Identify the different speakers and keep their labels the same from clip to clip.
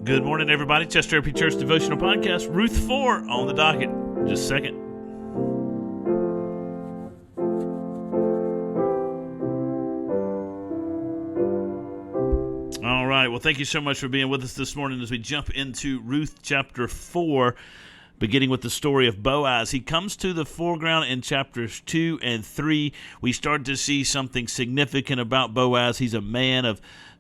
Speaker 1: Good morning, everybody. Chester Therapy Church Devotional Podcast, Ruth 4 on the docket. Just a second. All right. Well, thank you so much for being with us this morning as we jump into Ruth chapter 4, beginning with the story of Boaz. He comes to the foreground in chapters 2 and 3. We start to see something significant about Boaz. He's a man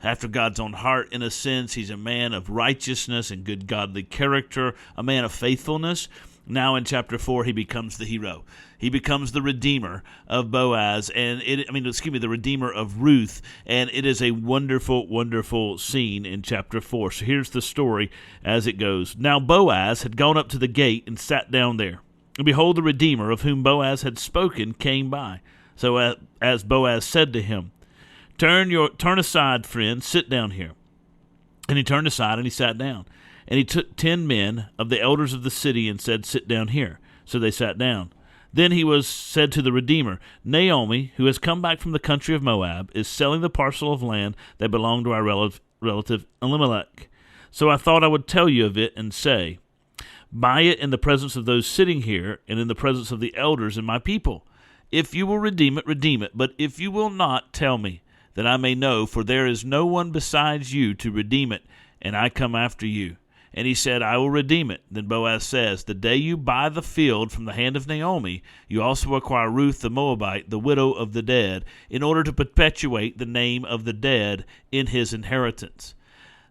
Speaker 1: after God's own heart, in a sense. He's a man of righteousness and good godly character, a man of faithfulness. Now in chapter 4, he becomes the hero. He becomes the redeemer of Boaz, the redeemer of Ruth, and it is a wonderful, wonderful scene in chapter 4. So here's the story as it goes. Now Boaz had gone up to the gate and sat down there. And behold, the redeemer of whom Boaz had spoken came by. So as Boaz said to him, Turn aside, friend, sit down here. And he turned aside and he sat down. And he took 10 men of the elders of the city and said, Sit down here. So they sat down. Then he said to the Redeemer, Naomi, who has come back from the country of Moab, is selling the parcel of land that belonged to our relative Elimelech. So I thought I would tell you of it and say, Buy it in the presence of those sitting here and in the presence of the elders and my people. If you will redeem it, redeem it. But if you will not, tell me, that I may know, for there is no one besides you to redeem it, and I come after you. And he said, I will redeem it. Then Boaz says, The day you buy the field from the hand of Naomi, you also acquire Ruth the Moabite, the widow of the dead, in order to perpetuate the name of the dead in his inheritance.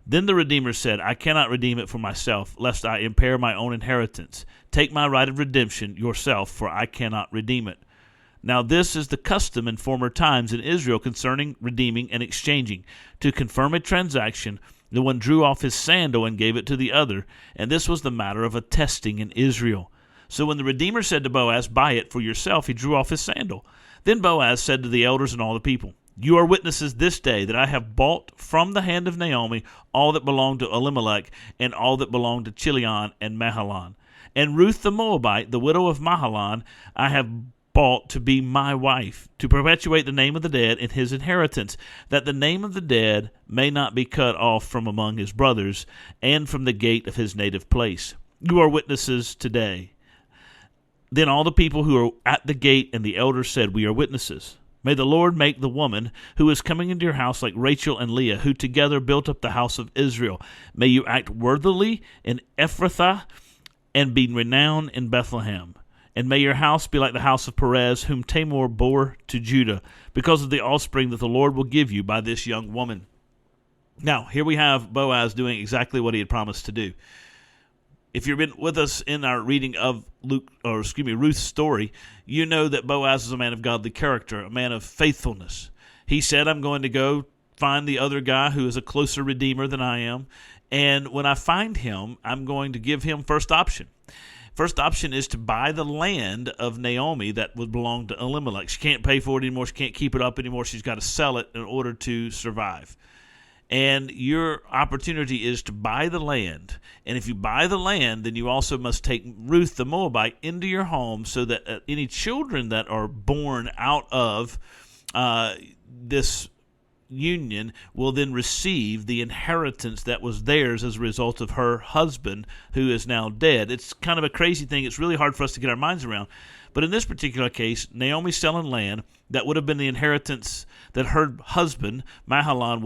Speaker 1: Then the Redeemer said, I cannot redeem it for myself, lest I impair my own inheritance. Take my right of redemption yourself, for I cannot redeem it. Now this is the custom in former times in Israel concerning redeeming and exchanging. To confirm a transaction, the one drew off his sandal and gave it to the other, and this was the matter of attesting in Israel. So when the Redeemer said to Boaz, Buy it for yourself, he drew off his sandal. Then Boaz said to the elders and all the people, You are witnesses this day that I have bought from the hand of Naomi all that belonged to Elimelech and all that belonged to Chilion and Mahlon. And Ruth the Moabite, the widow of Mahlon, I have bought to be my wife, to perpetuate the name of the dead in his inheritance, that the name of the dead may not be cut off from among his brothers, and from the gate of his native place. You are witnesses today. Then all the people who are at the gate and the elders said, We are witnesses. May the Lord make the woman who is coming into your house like Rachel and Leah, who together built up the house of Israel. May you act worthily in Ephrathah and be renowned in Bethlehem. And may your house be like the house of Perez, whom Tamar bore to Judah, because of the offspring that the Lord will give you by this young woman. Now, here we have Boaz doing exactly what he had promised to do. If you've been with us in our reading of Ruth's story, you know that Boaz is a man of godly character, a man of faithfulness. He said, I'm going to go find the other guy who is a closer redeemer than I am, and when I find him, I'm going to give him first option. First option is to buy the land of Naomi that would belong to Elimelech. She can't pay for it anymore. She can't keep it up anymore. She's got to sell it in order to survive. And your opportunity is to buy the land. And if you buy the land, then you also must take Ruth the Moabite into your home so that any children that are born out of this union will then receive the inheritance that was theirs as a result of her husband who is now dead. It's kind of a crazy thing. It's really hard for us to get our minds around. But in this particular case, Naomi's selling land that would have been the inheritance that her husband, Mahlon,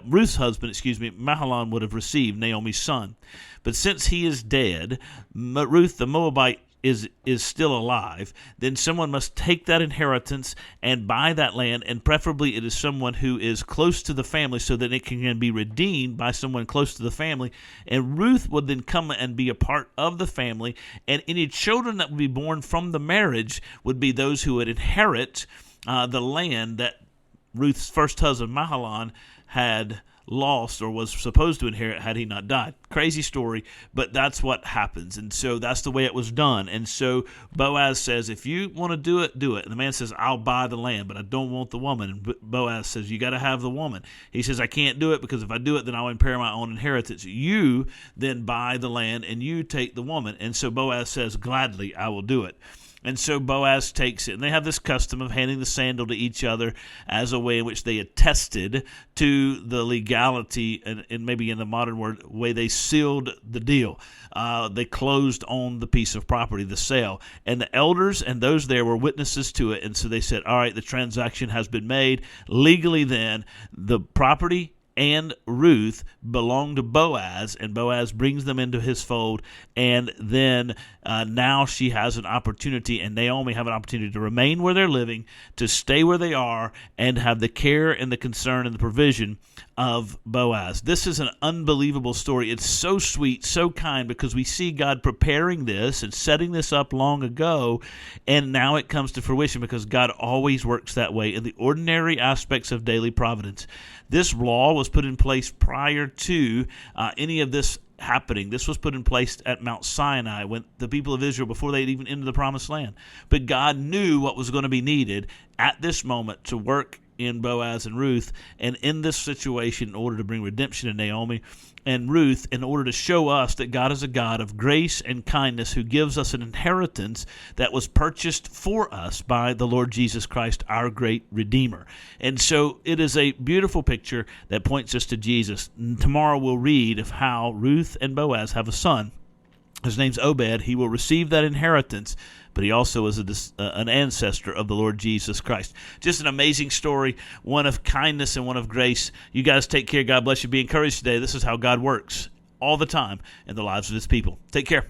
Speaker 1: Ruth's husband, Mahlon would have received, Naomi's son. But since he is dead, Ruth the Moabite is still alive, then someone must take that inheritance and buy that land, and preferably it is someone who is close to the family so that it can be redeemed by someone close to the family. And Ruth would then come and be a part of the family, and any children that would be born from the marriage would be those who would inherit the land that Ruth's first husband, Mahlon, had lost or was supposed to inherit had he not died. Crazy story, but that's what happens. And so that's the way it was done. And so Boaz says, if you want to do it, do it. And the man says, I'll buy the land, but I don't want the woman. And Boaz says, you got to have the woman. He says, I can't do it because if I do it, then I'll impair my own inheritance. You then buy the land and you take the woman. And so Boaz says, gladly, I will do it. And so Boaz takes it. And they have this custom of handing the sandal to each other as a way in which they attested to the legality, and maybe in the modern way, they sealed the deal. They closed on the piece of property, the sale. And the elders and those there were witnesses to it. And so they said, all right, the transaction has been made. Legally then, the property and Ruth belong to Boaz, and Boaz brings them into his fold, and then now she has an opportunity, and Naomi have an opportunity to remain where they're living, to stay where they are, and have the care and the concern and the provision of Boaz. This is an unbelievable story. It's so sweet, so kind, because we see God preparing this and setting this up long ago, and now it comes to fruition because God always works that way in the ordinary aspects of daily providence. This law was put in place prior to any of this happening. This was put in place at Mount Sinai when the people of Israel, before they'd even entered the promised land. But God knew what was going to be needed at this moment to work in Boaz and Ruth, and in this situation in order to bring redemption to Naomi and Ruth, in order to show us that God is a God of grace and kindness who gives us an inheritance that was purchased for us by the Lord Jesus Christ, our great Redeemer. And so it is a beautiful picture that points us to Jesus. And tomorrow we'll read of how Ruth and Boaz have a son. His name's Obed. He will receive that inheritance, but he also is an ancestor of the Lord Jesus Christ. Just an amazing story, one of kindness and one of grace. You guys take care. God bless you. Be encouraged today. This is how God works all the time in the lives of his people. Take care.